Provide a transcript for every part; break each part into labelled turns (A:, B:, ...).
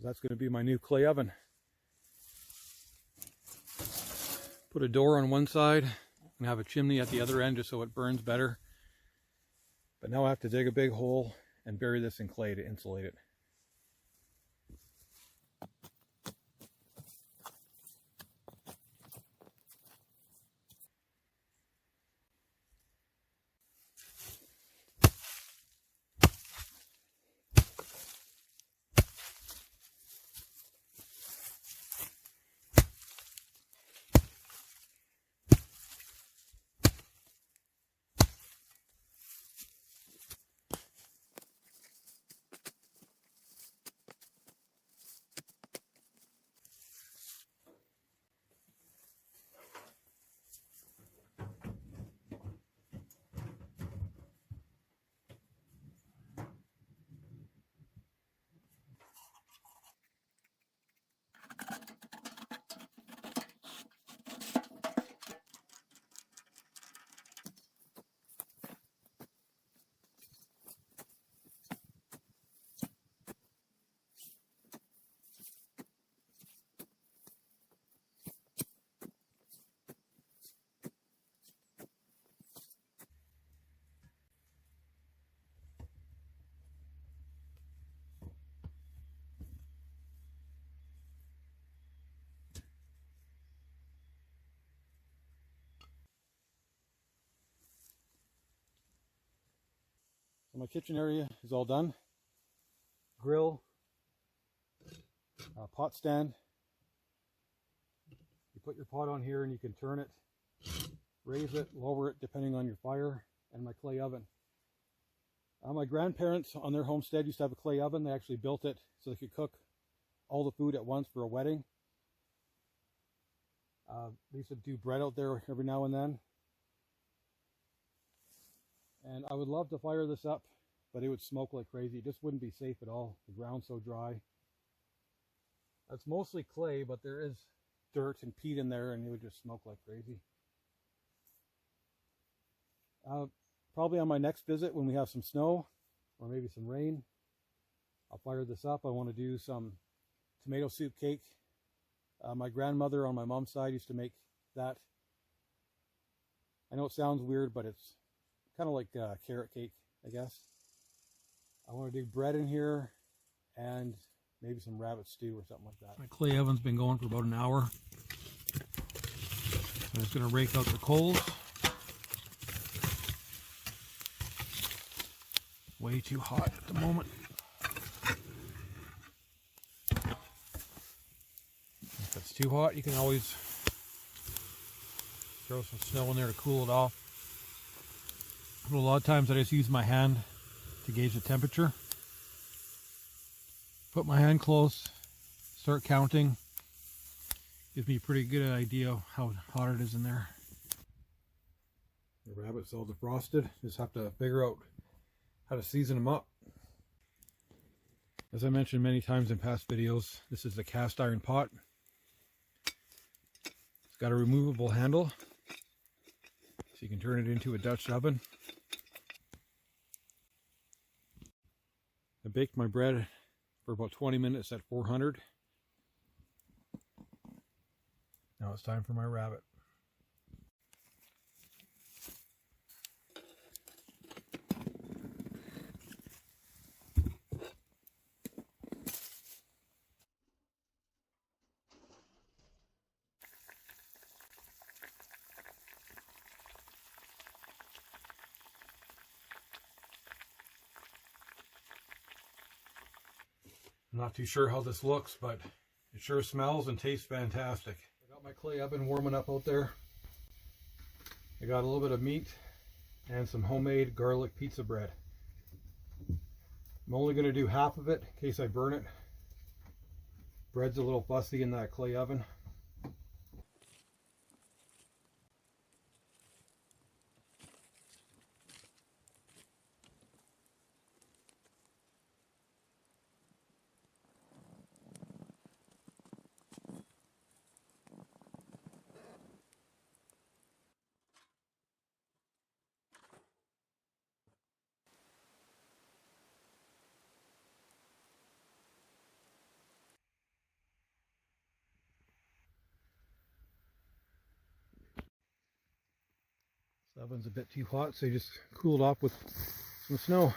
A: that's going to be my new clay oven. Put a door on one side and have a chimney at the other end just so it burns better. But now I have to dig a big hole and bury this in clay to insulate it. So my kitchen area is all done. Grill, pot stand. You put your pot on here and you can turn it, raise it, lower it depending on your fire, and my clay oven. My grandparents on their homestead used to have a clay oven. They actually built it so they could cook all the food at once for a wedding. They used to do bread out there every now and then. And I would love to fire this up, but it would smoke like crazy. It just wouldn't be safe at all. The ground's so dry. It's mostly clay, but there is dirt and peat in there, and it would just smoke like crazy. Probably on my next visit, when we have some snow or maybe some rain, I'll fire this up. I want to do some tomato soup cake. My grandmother on my mom's side used to make that. I know it sounds weird, but it's kind of like carrot cake, I guess. I want to do bread in here and maybe some rabbit stew or something like that. My clay oven's been going for about an hour. I'm just going to rake out the coals. Way too hot at the moment. If it's too hot, you can always throw some snow in there to cool it off. But a lot of times I just use my hand to gauge the temperature. Put my hand close, start counting. Gives me a pretty good idea of how hot it is in there. The rabbit's all defrosted. Just have to figure out how to season them up. As I mentioned many times in past videos, this is a cast iron pot. It's got a removable handle, so you can turn it into a Dutch oven. I baked my bread for about 20 minutes at 400. Now it's time for my rabbit. I'm not too sure how this looks, but it sure smells and tastes fantastic. I got my clay oven warming up out there. I got a little bit of meat and some homemade garlic pizza bread. I'm only going to do half of it in case I burn it. Bread's a little fussy in that clay oven. The oven's a bit too hot, so you just cool it off with some snow.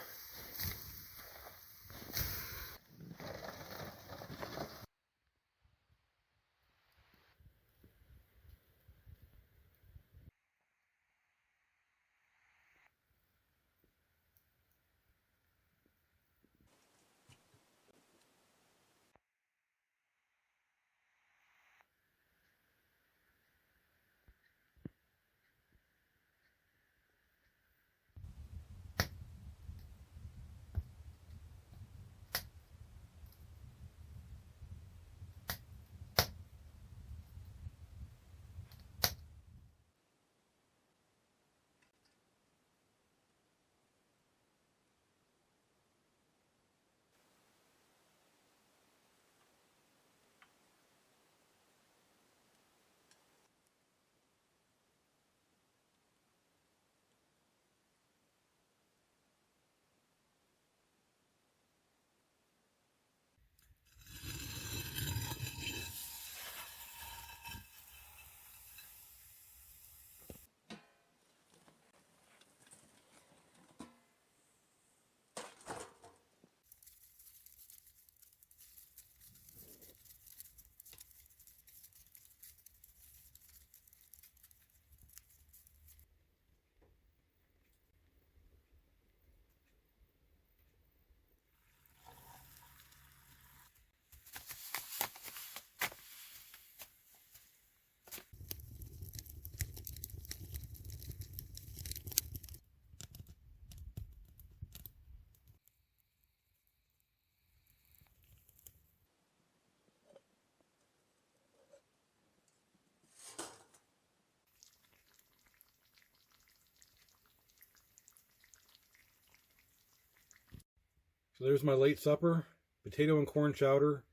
A: So there's my late supper, potato and corn chowder.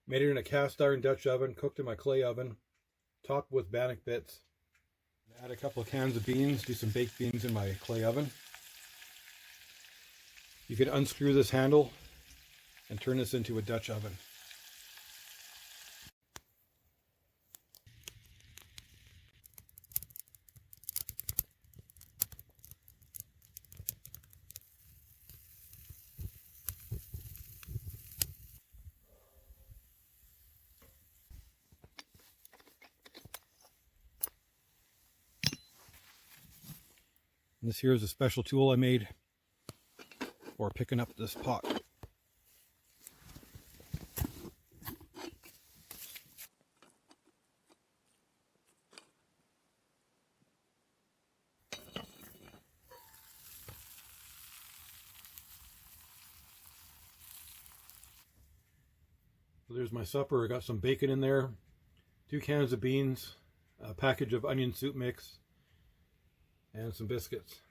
A: Made it in a cast iron Dutch oven, cooked in my clay oven, topped with bannock bits. Add a couple of cans of beans, do some baked beans in my clay oven. You can unscrew this handle and turn this into a Dutch oven. And this here is a special tool I made for picking up this pot. So there's my supper. I got some bacon in there, 2 cans of beans, a package of onion soup mix, and some biscuits.